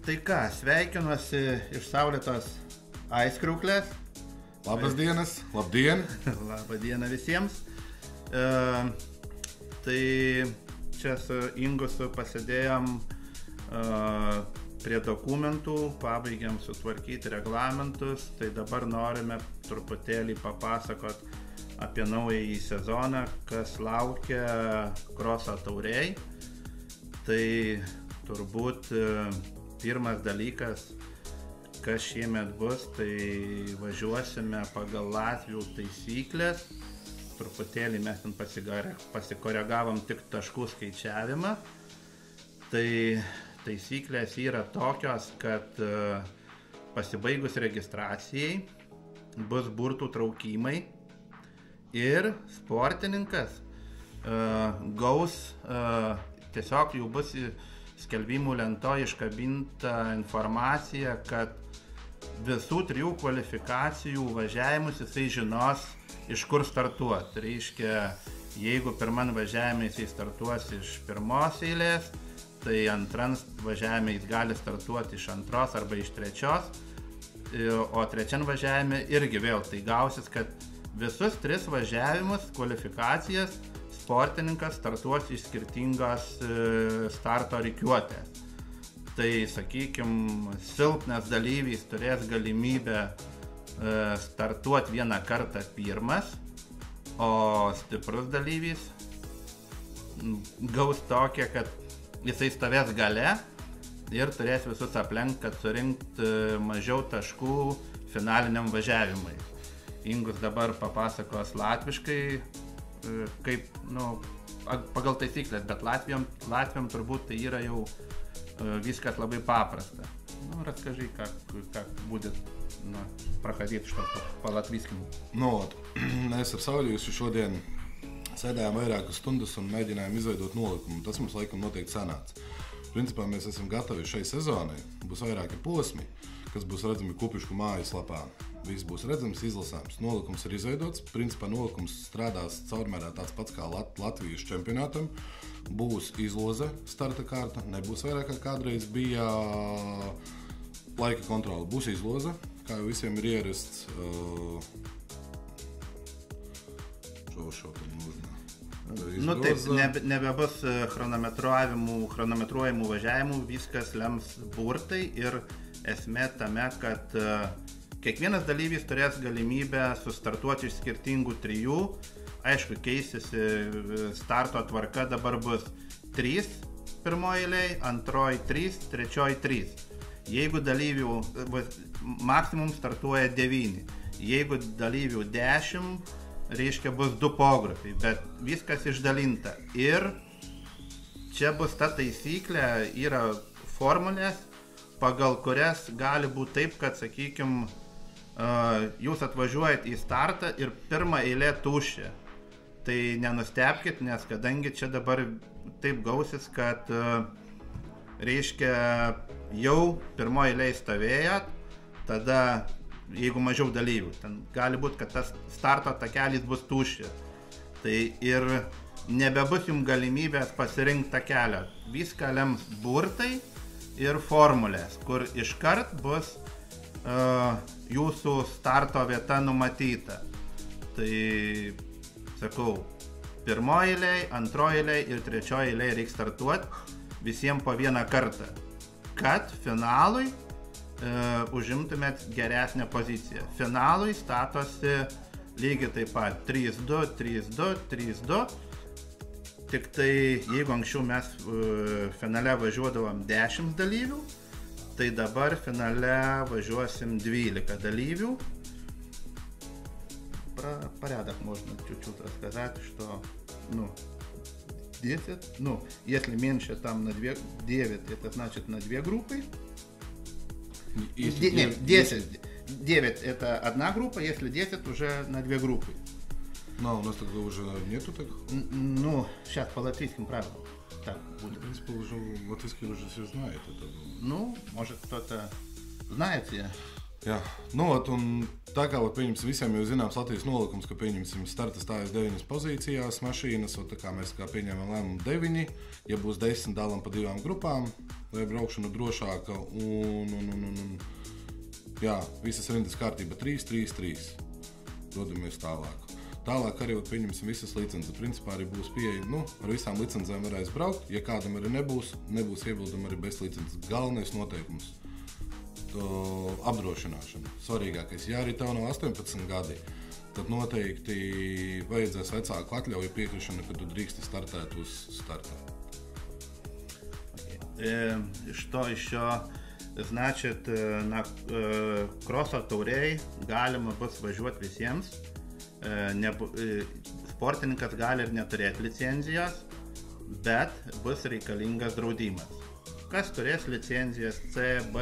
Tai ką, sveikinuosi iš saulėtos aiskriuklės. Labas dienas, labdien. Labą dieną visiems. Tai čia su Ingusu pasėdėjom prie dokumentų, pabaigėm sutvarkyti reglamentus, tai dabar norime truputėlį papasakot apie naująjį sezoną, kas laukia kroso taurėj. Tai turbūt pirmas dalykas, kas šiemet bus, tai važiuosime pagal Latvių taisyklės. Truputėlį mes ten pasikoregavom tik taškų skaičiavimą. Tai taisyklės yra tokios, kad pasibaigus registracijai bus burtų traukimai ir sportininkas gaus, tiesiog jau bus skelbimų lentoje iškabinta informacija, kad visų 3 kvalifikacijų važiavimus jisai žinos, iš kur startuot. Tai reiškia, jeigu pirman važiavime jisai startuos iš pirmos eilės, tai antran važiavime jis gali startuoti iš antros arba iš trečios, o trečian važiavime irgi vėl tai gausis, kad visus 3 važiavimus, kvalifikacijas sportininkas startuos iš skirtingos starto rikiuotės. Tai, sakykime, silpnas dalyvis turės galimybę startuoti vieną kartą pirmas, o stiprus dalyvis gaus tokią, kad jisai stovės gale ir turės visus aplenkt, kad surinkt mažiau taškų finaliniam važiavimui. Ingus dabar papasakos latviškai, kaip, pagal taisyklės, bet Latviam turbūt tai yra jau viskas labai paprasta. Расскажи, как будет проходить, что по-латвийскому. Mēs ar Sauļījusi šodien sēdējām vairākas stundas un mēģinājām izveidot nolikumu. Tas mums laikam noteikti sanāca. Principā mēs esam gatavi šai sezonai. Būs vairāki posmi, kas būs redzami Kupišku mājaslapā. Viss būs redzams, izlasāms. Nolikums ir izveidots. Principā nolikums strādās caurmērā tāds pats kā Latvijas čempionātam. Būs izloze starta kārta. Nebūs vairāk kā kādreiz bija laika kontrola. Būs izloze, kā jau visiem ir ierasts. Šo tad нужно. Taip, nebebus chronometruojamų važiavimų, viskas lems burtai ir esmė tame, kad kiekvienas dalyvis turės galimybę sustartuoti iš skirtingų 3. Aišku, keisisi starto tvarka, dabar bus 3 pirmoji eilėj, antroji 3, trečioji 3. Jeigu dalyvių maksimum startuoja 9, jeigu dalyvių 10, reiškia bus 2 pogrupiai, bet viskas išdalinta. Ir čia bus ta taisyklė, yra formulės, pagal kurias gali būti taip, kad, sakykime, jūs atvažiuojat į startą ir pirmą eilę tuščia. Tai nenustebkit, nes kadangi čia dabar taip gausis, kad reiškia jau pirmoji eilė stovėjat, tada jeigu mažiau dalyvių, ten gali būti, kad tas starto takelis bus tuščias. Tai ir nebebus jums galimybės pasirinkti takelę. Viską lems burtai ir formulės, kur iškart bus jūsų starto vieta numatyta. Tai, sakau, pirmoji eilė, antroji eilė ir trečioji eilė reikia startuoti visiems po vieną kartą, kad finalui užimtumėt geresnę poziciją. Finalui statosi lygiai taip pat 3-2, 3-2, 3-2. Tik tai jeigu anksčiau mes finale važiuodavom 10 dalyvių, tai dabar finale važiuosim 12 dalyvių. Про порядок можно чуть-чуть рассказать, что 10, если меньше там на 9, это значит на 2 группы. 10. 9 это одна группа, если 10 уже на 2 группы. У нас тогда уже нету так? Сейчас по латвийским правилам так будет. В принципе, уже латвийский уже все знает это. Может кто-то знаете. Jā, nu, un tā kā pieņemsim visiem jau zināms Latvijas nolikums, ka pieņemsim starta stājas 9 pozīcijās mašīnas, un tā kā mēs kā pieņēmām lēmumu 9, ja būs 10 dalam pa 2 grupām, lai braukšana drošāka, un jā, visas rindas kārtība 3, 3, 3. Dodamies tālāk. Tālāk arī pieņemsim visas licences. Principā arī būs pieeja, ar visām licencēm varēs braukt, ja kādam arī nebūs iebildumi arī bez licences. Galvenais noteikums. Apdrošināšana. Svarīgākais, ja arī tev nav 18 gadi, tad noteikti vajadzēs vecāku atļauju piekrišanu, kad tu drīksti startēt uz starta. Что еще? Значит, на кросс-таурей galima bus važiuoti visiems. Sportininkas gali ir neturėti licenzijos, bet bus reikalingas draudimas. Kas turės licenzijas C, B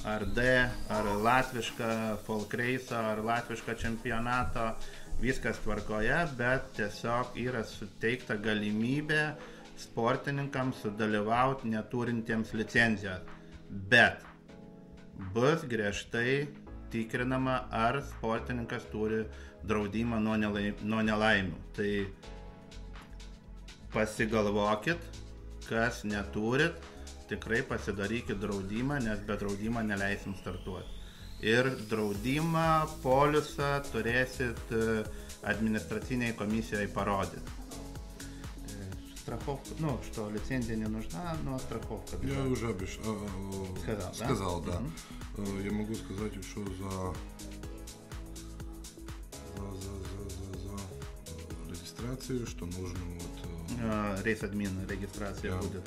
ar D, ar latvišką folkreisą, ar latvišką čempionatą, viskas tvarkoje, bet tiesiog yra suteikta galimybė sportininkams sudalyvauti neturintiems licenzijos. Bet bus griežtai tikrinama, ar sportininkas turi draudimą nuo nelaimių. Tai pasigalvokit, kas neturit, tikrai pasidarykit draudimą, nes be draudimą neleisim startuoti. Ir draudimą, polisą turėsit administraciniai komisijai parodyti. Страховка, что лицензия не нужна, но страховка. Я уже сказал, да. Я могу сказать еще за регистрацию, что нужно Reis-admin reģistrācija būs.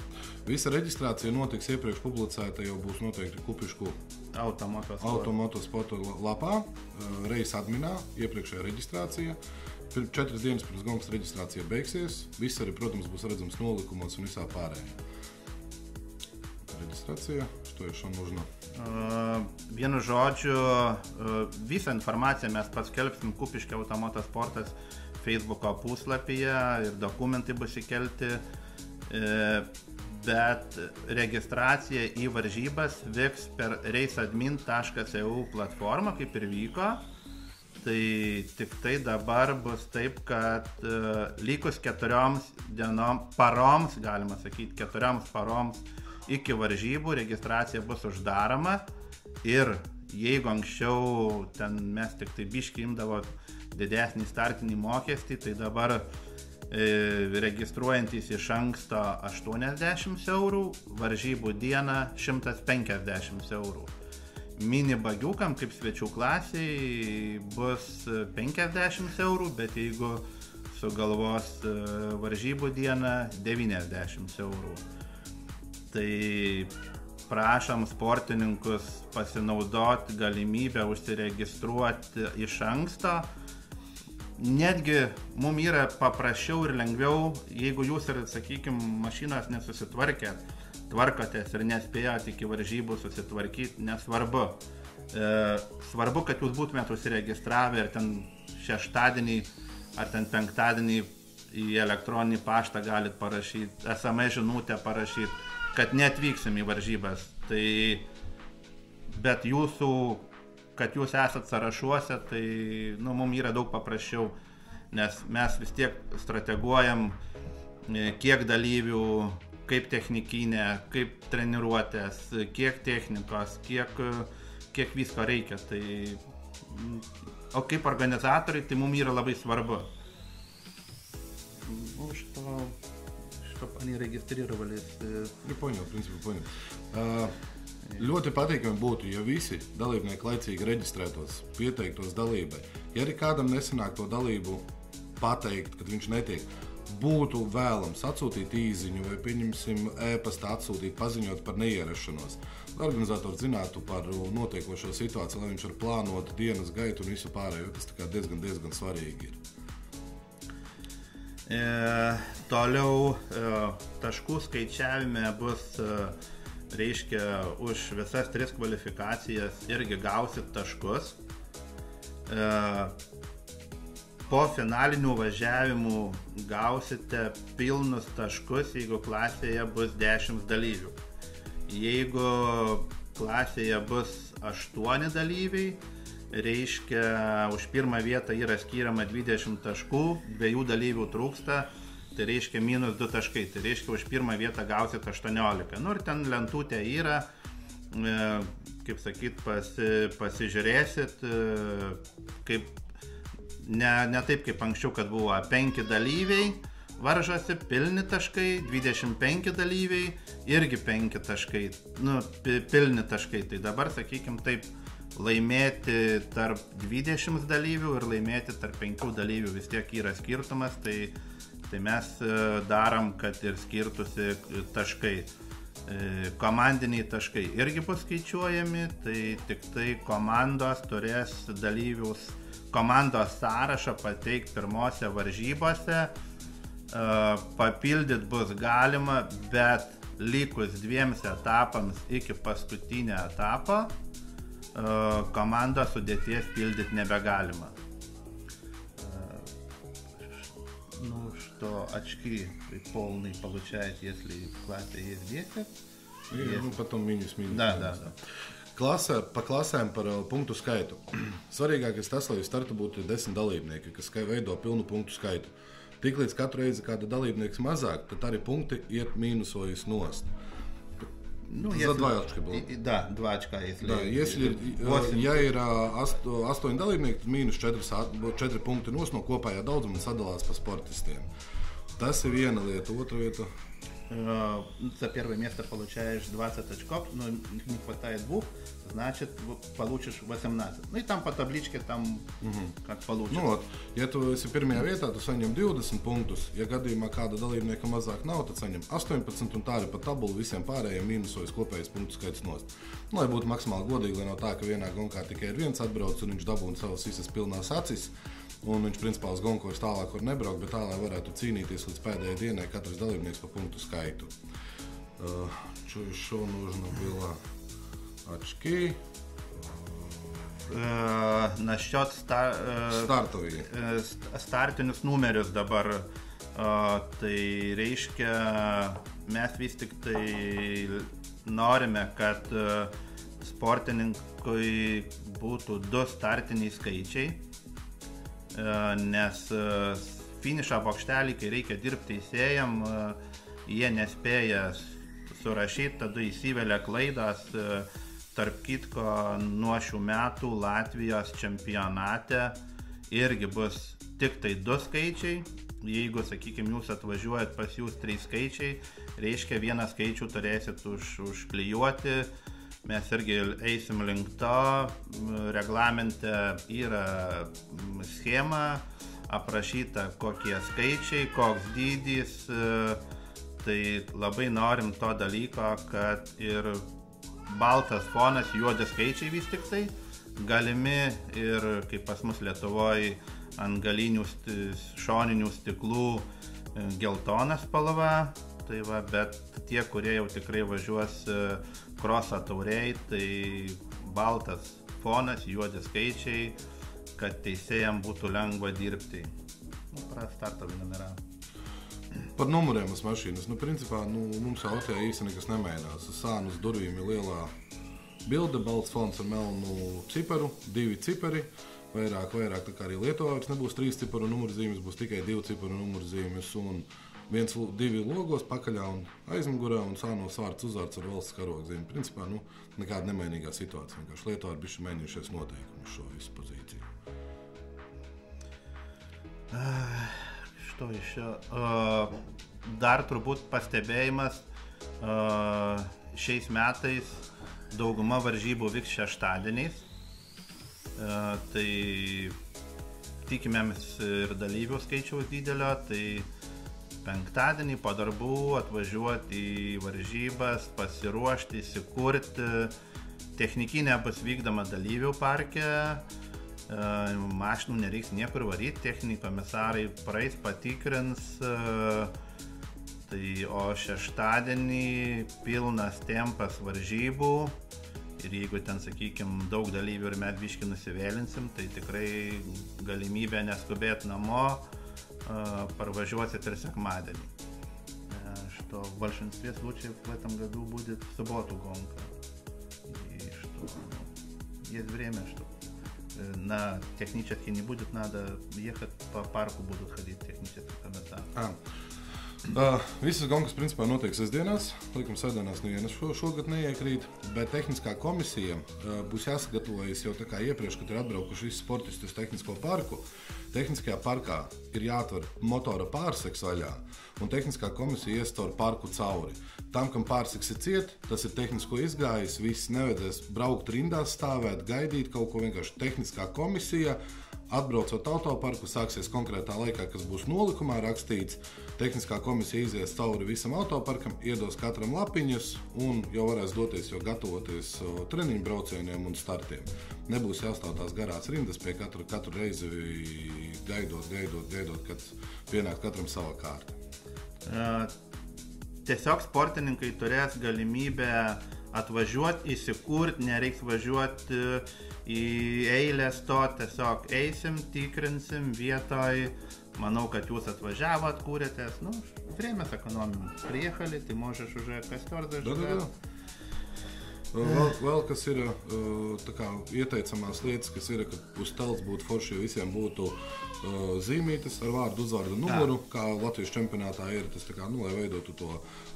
Visa reģistrācija notiks iepriekš publicēta, jau būs noteikti Kupišku automotosporta lapā, Reis-adminā, iepriekšējā reģistrācija. 4 dienas pirms gongas reģistrācija beigsies. Viss arī, protams, būs redzams nolikumos un visā pārējā. Reģistrācija, что еще нужно? Vienu žodžiu, visą informaciją mes paskelbsim Kupiškio automotosportas Facebooko puslapyje ir dokumentai bus įkelti, bet registracija į varžybas vyks per reisadmin.eu platformą, kaip ir vyko. Tai tik tai dabar bus taip, kad likus 4 paroms, galima sakyti, 4 paroms iki varžybų registracija bus uždaroma ir jeigu anksčiau ten mes tik tai biškį imdavo didesnį startinį mokestį, tai dabar registruojantis iš anksto 80 eurų, varžybų dieną 150 eurų. Mini bagiukam kaip svečių klasiai bus 50 eurų, bet jeigu sugalvos varžybų dieną 90 eurų. Tai prašom sportininkus pasinaudoti galimybę užsiregistruoti iš anksto. Netgi mums yra paprasčiau ir lengviau, jeigu jūs ir, sakykime, mašinas tvarkotės ir nespėjote iki varžybų susitvarkyti, nesvarbu. Svarbu, kad jūs būtumėte užsiregistravę ir ten šeštadienį ar ten penktadienį į elektroninį paštą galit parašyti, SMS žinutę parašyti, kad neatvyksim į varžybas. Tai, bet kad jūs esat sąrašuose, tai mums yra daug paprasčiau, nes mes vis tiek strateguojam, kiek dalyvių, kaip technikinė, kaip treniruotės, kiek technikos, kiek visko reikia. Tai, o kaip organizatoriai, tai mums yra labai svarbu. Что они регистрировались. Я понял, в принципе, понял. Ļoti patīkami būtu, ja visi dalībnieki laicīgi reģistrētos, pieteiktos dalībai. Ja arī kādam nesanāk to dalību pateikt, kad viņš netiek, būtu vēlams atsūtīt īziņu vai pieņemsim e-pasta atsūtīt, paziņot par neierašanos. Organizators zinātu par notiekošo situāciju, lai viņš var plānot dienas gaitu un visu pārējo. Tas tā kā diezgan svarīgi ir. Toliau taškų skaičiavime bus, reiškia, už visas 3 kvalifikacijas irgi gausit taškus. Po finalinių važiavimų gausite pilnus taškus, jeigu klasėje bus 10 dalyvių. Jeigu klasėje bus 8 dalyviai, reiškia, už pirmą vietą yra skiriama 20 taškų, 2 dalyvių trūksta, tai reiškia -2 taškai, tai reiškia, už pirmą vietą gausit 18. Nu ir ten lentutė yra, kaip sakyt, pasižiūrėsit, kaip, ne taip kaip anksčiau, kad buvo 5 dalyviai, varžosi pilni taškai, 25 dalyviai, irgi 5 taškai, nu, pilni taškai, tai dabar, sakykim, taip, laimėti tarp 20 dalyvių ir laimėti tarp 5 dalyvių vis tiek yra skirtumas, tai mes darom, kad ir skirtusi taškai. Komandiniai taškai irgi bus skaičiuojami, tai tik tai komandos turės dalyvius, komandos sąrašą pateikti pirmose varžybose, papildyti bus galima, bet likus 2 etapams iki paskutinio etapo, komandos sudėties pildyti nebegalima. Ну, что очки полные получает, если в классе есть 10. И, ну, потом минус. Да. Pa klasēm par punktu skaitu. Svarīgākais tas, lai starta būtu 10 dalībnieki, kas veido pilnu punktu skaitu. Tiklīdz katru reizi kāda dalībnieks mazāk, tad arī punkti iet mīnusojas nost. Ну, За 2 очки было. Да, 2 очка, если... Да, если ja ir 8 dalībnieki, tad mīnus 4 punkti nost no kopējā daudzuma un sadalās pa sportistiem. Tas ir viena lieta, otra lieta. За первое место получаешь 20 очков, но не хватает 2, значит, получишь 18. Ну и там по табличке, там как получится. Nu, ot, ja tu esi pirmajā vietā, tu saņem 20 punktus. Ja gadījumā kāda dalībnieka mazāk nav, tad saņem 18 un tā arī pa tabulu visiem pārējiem mīnusojas kopējais punktu skaits nost. Nu, lai būtu maksimāli godīgi, lai nav tā, ka vienā gonkā tikai ir viens atbrauc un viņš dabūna savas visas pilnās acis. Un viņš principā uz gonku vairs tālāk var nebraukt, bet tā, lai varētu cīnīties līdz pēdējai dienai katrs dalībnieks pa punktu skaitu. Что еще нужно было? Очки. Насчет startinius numerius dabar. Tai reiškia, mes vis tik tai norime, kad sportininkui būtų 2 startiniai skaičiai, nes finišo bokštelį, kai reikia dirbti teisėjam, jie nespėja surašyti, tada įsivelia klaidas. Tarp kitko, nuo šių metų Latvijos čempionate irgi bus tik tai 2 skaičiai. Jeigu, sakykime, jūs atvažiuojat pas jūs 3 skaičiai, reiškia 1 skaičių turėsit užklijuoti. Mes irgi eisim link to. Reglamente yra schema aprašyta, kokie skaičiai, koks dydis. Tai labai norim to dalyko, kad ir baltas fonas, juodi skaičiai vis tik tai galimi ir kaip pas mus Lietuvoje ant galinių šoninių stiklų geltona spalva. Tai va, bet tie, kurie jau tikrai važiuos kroso tauriai, tai baltas fonas, juodi skaičiai, kad teisėjam būtų lengva dirbti. Nu, startovi numera. Par numuriem uz mašīnas. Nu, principā, mums autē īsti nekas nemainās. Uz sānu uz durvīm ir lielā bilde, balts fons ar melnu ciparu, 2 cipari. Vairāk, tā kā arī Lietuvā vairs nebūs 3 ciparu numurzīmes, būs tikai 2 ciparu numurzīmes un 2 logos pakaļā un aizmugurā un sānos vārds uzvārds ar valsts karogzīmi. Principā, nekāda nemainīgā situācija. Vienkārši Lietuvā ir bišķi mainījušies noteikumi uz šo visu pozīciju. Što еще? Dar turbūt pastebėjimas, šiais metais dauguma varžybų vyks šeštadieniais. Tai tikimėms ir dalyvių skaičiaus didelio, tai penktadienį po darbų atvažiuoti į varžybas, pasiruošti, įsikurti. Technikinė bus vykdoma dalyvių parke. Mašinų nereiks niekur varyti, techniniai komisarai praeis, patikrins, tai o šeštadienį pilnas tempas varžybų ir jeigu ten, sakykime, daug dalyvių ir mes biškį nusivėlinsim, tai tikrai galimybė neskubėti namo, parvažiuosit ir sekmadienį. Что в большинстве случаев в этом году будет в субботу гонка. есть время, что технически не будет надо ехать по парку, будут ходить технически комментаторы. Visas gonkas principā notiek sestdienās, laikam sestdienās nevienas šogad neiekrīt, bet tehniskā komisija būs jāsagatavojas jau tā kā iepriekš, kad ir atbraukuši visi sportisti uz tehnisko parku. Tehniskajā parkā ir jāatver motora pārseks vaļā, un tehniskā komisija ies caur parku cauri. Tam, kam pārseks ir ciet, tas ir tehnisko izgājis, viss nevajadzēs braukt rindās, stāvēt, gaidīt kaut ko, vienkārši tehniskā komisija. Atbraucot autoparku, sāksies konkrētā laikā, kas būs nolikumā rakstīts. Tehniskā komisija izies cauri visam autoparkam, iedos katram lapiņas un jau varēs doties, jau gatavoties treniņu braucieniem un startiem. Nebūs jāstāv tās garās rindas pie katru reizi gaidot, kad pienāk katram sava kārta. Tiesiog sportininkai turės galimybę atvažiuoti, įsikurti, nereiks važiuoti į eilę stoti, tiesiog eisim, tikrinsim vietoj. Manau, kad jūs atvažiavot, kūrėtės, время сэкономим. Приехали, ты можешь уже костер зажигать. Vēl kas ir tā kā ieteicamās lietas, kas ir, ka uz telts būtu forši, ja visiem būtu zīmītes ar vārdu, uzvārdu numuru, kā Latvijas čempionātā ir, tas tā kā, lai veidotu to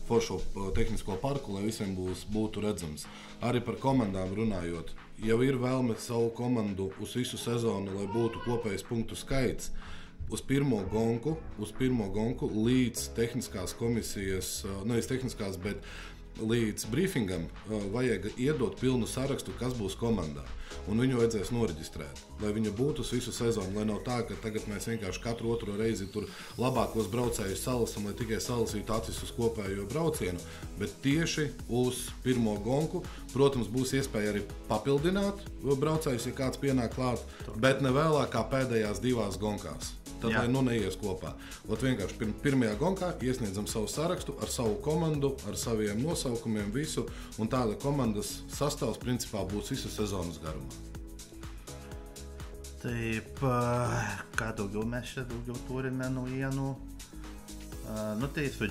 foršo tehnisko parku, lai visiem būtu redzams. Arī par komandām runājot, jau ir vēlme savu komandu uz visu sezonu, lai būtu kopējs punktu skaits. Uz pirmo gonku līdz tehniskās komisijas, nevis tehniskās, bet līdz briefingam vajag iedot pilnu sarakstu, kas būs komandā. Un viņu vajadzēs noreģistrēt, lai viņa būtu uz visu sezonu, lai nav tā, ka tagad mēs vienkārši katru otro reizi tur labākos braucējus salasam, lai tikai salasītu acis uz kopējo braucienu, bet tieši uz pirmo gonku, protams, būs iespēja arī papildināt braucējus, ja kāds pienāk klāt, bet ne vēlāk kā pēdējās divās gonkās. Tad, lai neies kopā. Vienkārši pirmajā gonkā iesniedzam savu sarakstu ar savu komandu, ar saviem nosaukumiem, visu, un tāda komandas sastāvs principā būs visu sezonas garumā. Taip, ką daugiau mes čia turime naujienų? Tai su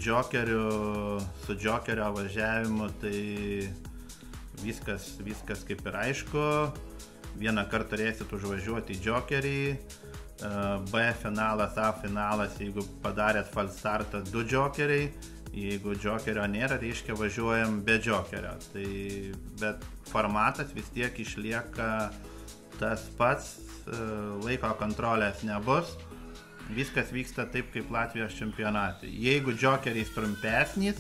džokerio važiavimu, tai viskas kaip ir aišku. Vieną kartą turėsit užvažiuoti į džokerį. B finalas, A finalas, jeigu padarėt falstartą 2 džokeriai, jeigu džokerio nėra, reiškia važiuojam be džokerio. Bet formatas vis tiek išlieka tas pats, laiko kontrolės nebus, viskas vyksta taip kaip Latvijos čempionate. Jeigu džokeriais trumpesnis,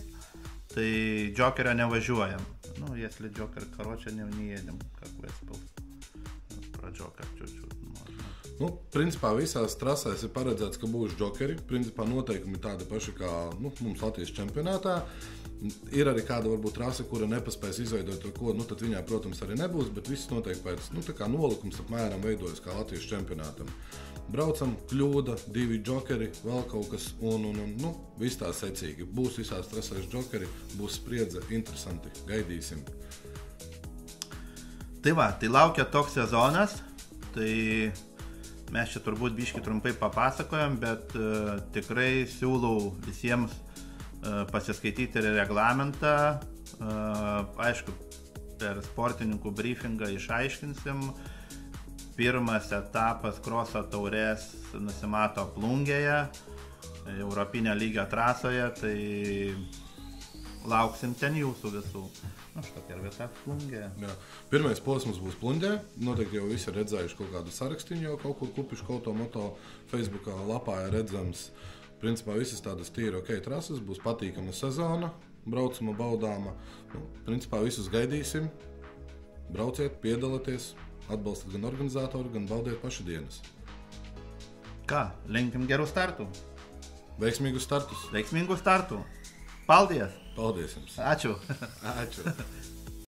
tai džokerio nevažiuojam. Если džoker, не едем, как вы спал. Про džoker чуть-чуть. Principā visās trasēs ir paredzēts, ka būs džokeri. Principā noteikumi tādi paši kā mums Latvijas čempionātā. Ir arī kāda varbūt trase, kura nepaspēs izveidot to ko, tad viņā, protams, arī nebūs, bet viss notiek pēc, tā kā nolikums apmēram veidojas kā Latvijas čempionātam. Braucam, kļūda, 2 džokeri, vēl kaut kas, un viss tā secīgi. Būs visās trasēs džokeri, būs spriedze, interesanti, gaidīsim. Tai laukia toks sezonas, tai mes čia turbūt biškį trumpai papasakojom, bet tikrai siūlau visiems pasiskaityti reglamentą. Aišku, per sportininkų briefingą išaiškinsim. Pirmas etapas kroso taurės nusimato Plungėje, Europinio lygio trasoje, tai lauksim ten jūsų visų. Štokia ir vieta Plungē. Pirmais posms būs Plungē. Noteikti jau visi ir redzējuši kaut kādu sarakstiņu, jau kaut kur kupiši kaut to moto Facebookā lapā ir redzams. Principā visas tādas tīri trases, būs patīkama sezona, braucama, baudāma. Principā visus gaidīsim, brauciet, piedalieties, atbalstiet gan organizātori, gan baudiet paši dienas. Kā? Linkim geru startu. Veiksmīgu startus. Veiksmīgu startu. Paldies! Paldies jums! Ačiū! Ačiū!